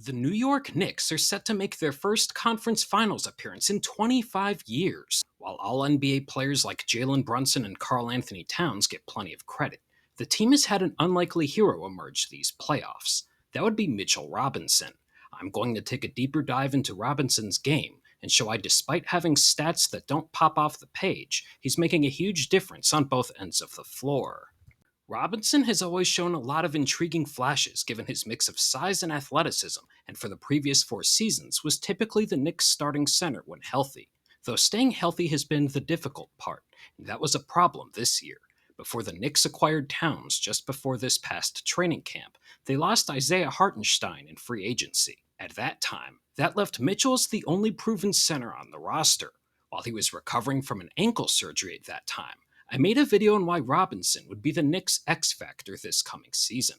The New York Knicks are set to make their first conference finals appearance in 25 years. While all NBA players like Jalen Brunson and Karl-Anthony Towns get plenty of credit, the team has had an unlikely hero emerge these playoffs. That would be Mitchell Robinson. I'm going to take a deeper dive into Robinson's game and show why, despite having stats that don't pop off the page, he's making a huge difference on both ends of the floor. Robinson has always shown a lot of intriguing flashes given his mix of size and athleticism, and for the previous 4 seasons was typically the Knicks' starting center when healthy. Though staying healthy has been the difficult part, and that was a problem this year. Before the Knicks acquired Towns just before this past training camp, they lost Isaiah Hartenstein in free agency. At that time, that left Mitchell as the only proven center on the roster. While he was recovering from an ankle surgery at that time, I made a video on why Robinson would be the Knicks' X factor this coming season.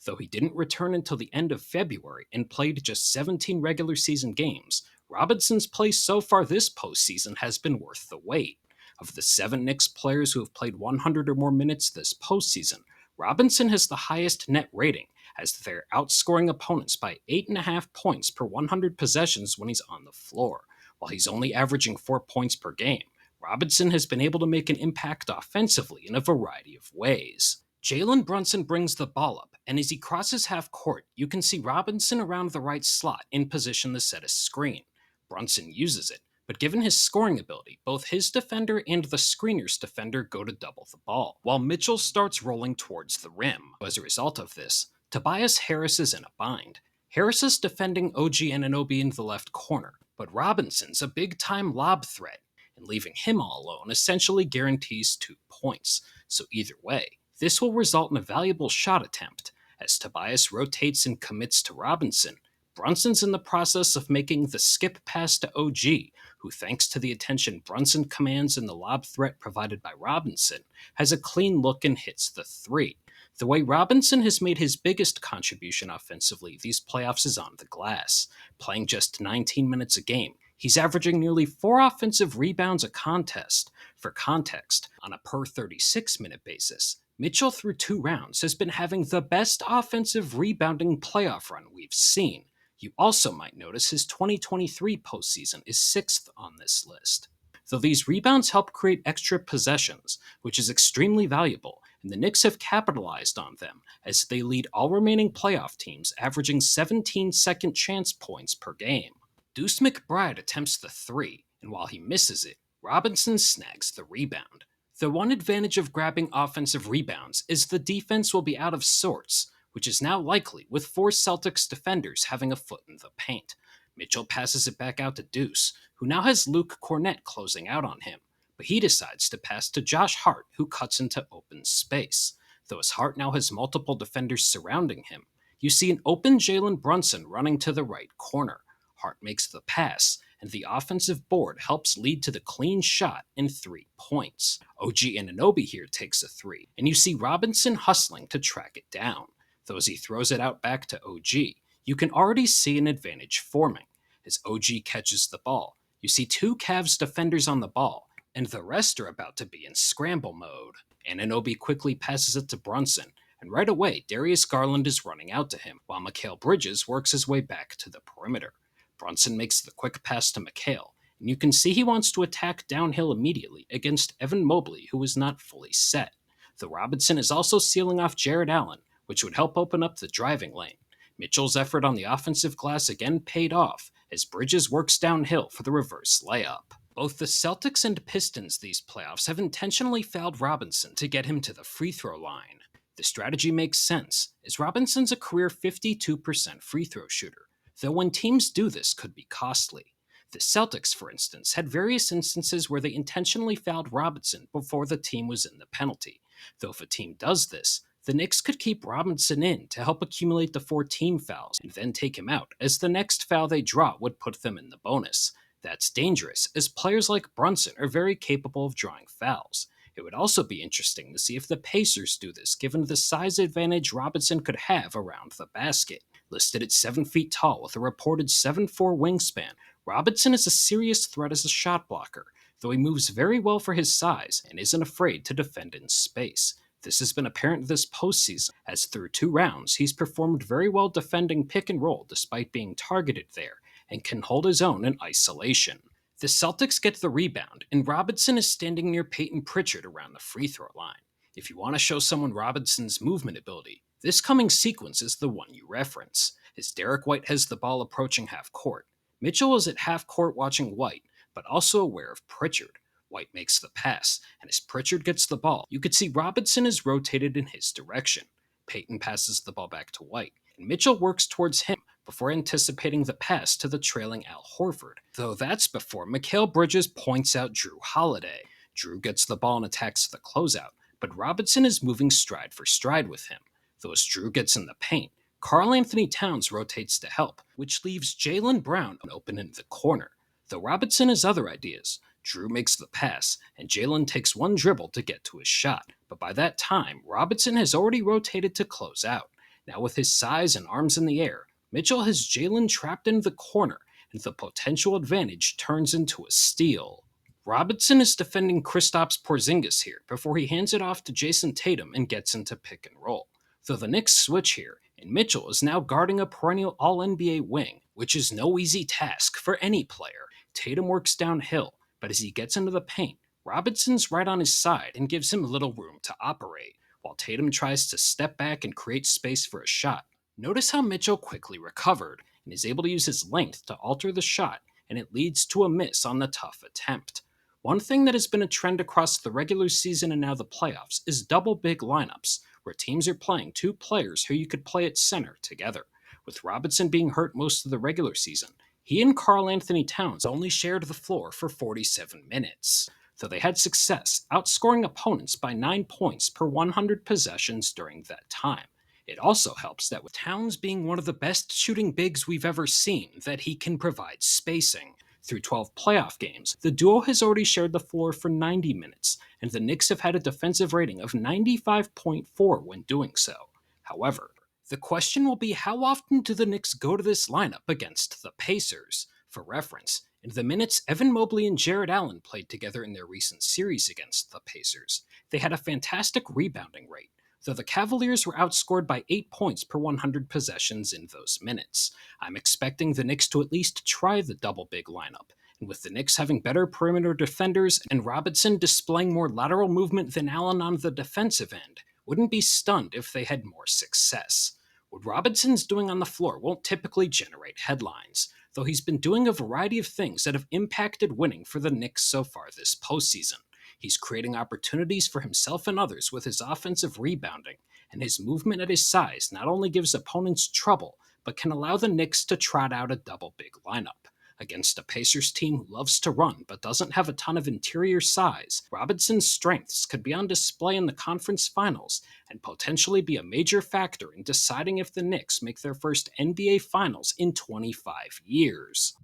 Though he didn't return until the end of February and played just 17 regular season games, Robinson's play so far this postseason has been worth the wait. Of the 7 Knicks players who have played 100 or more minutes this postseason, Robinson has the highest net rating, as they're outscoring opponents by 8.5 points per 100 possessions when he's on the floor. While he's only averaging 4 points per game, Robinson has been able to make an impact offensively in a variety of ways. Jalen Brunson brings the ball up, and as he crosses half court, you can see Robinson around the right slot in position to set a screen. Brunson uses it, but given his scoring ability, both his defender and the screener's defender go to double the ball, while Mitchell starts rolling towards the rim. As a result of this, Tobias Harris is in a bind. Harris is defending OG Anunoby in the left corner, but Robinson's a big-time lob threat, and leaving him all alone essentially guarantees 2 points. So either way, this will result in a valuable shot attempt. As Tobias rotates and commits to Robinson, Brunson's in the process of making the skip pass to OG, who, thanks to the attention Brunson commands and the lob threat provided by Robinson, has a clean look and hits the 3. The way Robinson has made his biggest contribution offensively these playoffs is on the glass. Playing just 19 minutes a game, he's averaging nearly 4 offensive rebounds a contest. For context, on a per 36-minute basis, Mitchell through 2 rounds has been having the best offensive rebounding playoff run we've seen. You also might notice his 2023 postseason is 6th on this list. Though these rebounds help create extra possessions, which is extremely valuable, and the Knicks have capitalized on them as they lead all remaining playoff teams, averaging 17 second chance points per game. Deuce McBride attempts the 3, and while he misses it, Robinson snags the rebound. The one advantage of grabbing offensive rebounds is the defense will be out of sorts, which is now likely with 4 Celtics defenders having a foot in the paint. Mitchell passes it back out to Deuce, who now has Luke Cornett closing out on him, but he decides to pass to Josh Hart, who cuts into open space. Though as Hart now has multiple defenders surrounding him, you see an open Jalen Brunson running to the right corner. Hart makes the pass, and the offensive board helps lead to the clean shot in 3 points. OG Anunoby here takes a 3, and you see Robinson hustling to track it down. Though as he throws it out back to OG, you can already see an advantage forming. As OG catches the ball, you see 2 Cavs defenders on the ball, and the rest are about to be in scramble mode. Anunoby quickly passes it to Brunson, and right away Darius Garland is running out to him, while Mikal Bridges works his way back to the perimeter. Brunson makes the quick pass to Mikal, and you can see he wants to attack downhill immediately against Evan Mobley, who is not fully set. The Robinson is also sealing off Jared Allen, which would help open up the driving lane. Mitchell's effort on the offensive glass again paid off, as Bridges works downhill for the reverse layup. Both the Celtics and Pistons these playoffs have intentionally fouled Robinson to get him to the free throw line. The strategy makes sense, as Robinson's a career 52% free throw shooter, though when teams do this could be costly. The Celtics, for instance, had various instances where they intentionally fouled Robinson before the team was in the penalty, though if a team does this, the Knicks could keep Robinson in to help accumulate the 4 team fouls and then take him out, as the next foul they draw would put them in the bonus. That's dangerous, as players like Brunson are very capable of drawing fouls. It would also be interesting to see if the Pacers do this, given the size advantage Robinson could have around the basket. Listed at 7 feet tall with a reported 7'4" wingspan, Robinson is a serious threat as a shot blocker, though he moves very well for his size and isn't afraid to defend in space. This has been apparent this postseason, as through 2 rounds, he's performed very well defending pick and roll despite being targeted there, and can hold his own in isolation. The Celtics get the rebound, and Robinson is standing near Peyton Pritchard around the free throw line. If you want to show someone Robinson's movement ability, this coming sequence is the one you reference, as Derek White has the ball approaching half court. Mitchell is at half court watching White, but also aware of Pritchard. White makes the pass, and as Pritchard gets the ball, you could see Robinson is rotated in his direction. Peyton passes the ball back to White, and Mitchell works towards him before anticipating the pass to the trailing Al Horford, though that's before Mikal Bridges points out Drew Holiday. Drew gets the ball and attacks the closeout, but Robinson is moving stride for stride with him. Though as Drew gets in the paint, Karl-Anthony Towns rotates to help, which leaves Jalen Brown open in the corner. Though Robinson has other ideas, Drew makes the pass, and Jalen takes one dribble to get to his shot, but by that time, Robinson has already rotated to close out. Now with his size and arms in the air, Mitchell has Jalen trapped in the corner, and the potential advantage turns into a steal. Robinson is defending Kristaps Porzingis here before he hands it off to Jason Tatum and gets into pick and roll. Though the Knicks switch here, and Mitchell is now guarding a perennial All-NBA wing, which is no easy task for any player. Tatum works downhill, but as he gets into the paint, Robinson's right on his side and gives him little room to operate, while Tatum tries to step back and create space for a shot. Notice how Mitchell quickly recovered and is able to use his length to alter the shot, and it leads to a miss on the tough attempt. One thing that has been a trend across the regular season and now the playoffs is double big lineups, where teams are playing 2 players who you could play at center together. With Robinson being hurt most of the regular season, he and Karl-Anthony Towns only shared the floor for 47 minutes, though they had success outscoring opponents by 9 points per 100 possessions during that time. It also helps that with Towns being one of the best shooting bigs we've ever seen, that he can provide spacing. Through 12 playoff games, the duo has already shared the floor for 90 minutes, and the Knicks have had a defensive rating of 95.4 when doing so. However, the question will be, how often do the Knicks go to this lineup against the Pacers? For reference, in the minutes Evan Mobley and Jared Allen played together in their recent series against the Pacers, they had a fantastic rebounding rate, though the Cavaliers were outscored by 8 points per 100 possessions in those minutes. I'm expecting the Knicks to at least try the double big lineup, and with the Knicks having better perimeter defenders and Robinson displaying more lateral movement than Allen on the defensive end, wouldn't be stunned if they had more success. What Robinson's doing on the floor won't typically generate headlines, though he's been doing a variety of things that have impacted winning for the Knicks so far this postseason. He's creating opportunities for himself and others with his offensive rebounding, and his movement at his size not only gives opponents trouble, but can allow the Knicks to trot out a double big lineup. Against a Pacers team who loves to run but doesn't have a ton of interior size, Robinson's strengths could be on display in the conference finals and potentially be a major factor in deciding if the Knicks make their first NBA Finals in 25 years.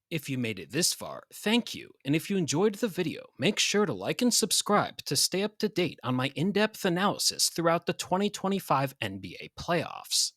If you made it this far, thank you, and if you enjoyed the video, make sure to like and subscribe to stay up to date on my in-depth analysis throughout the 2025 NBA playoffs.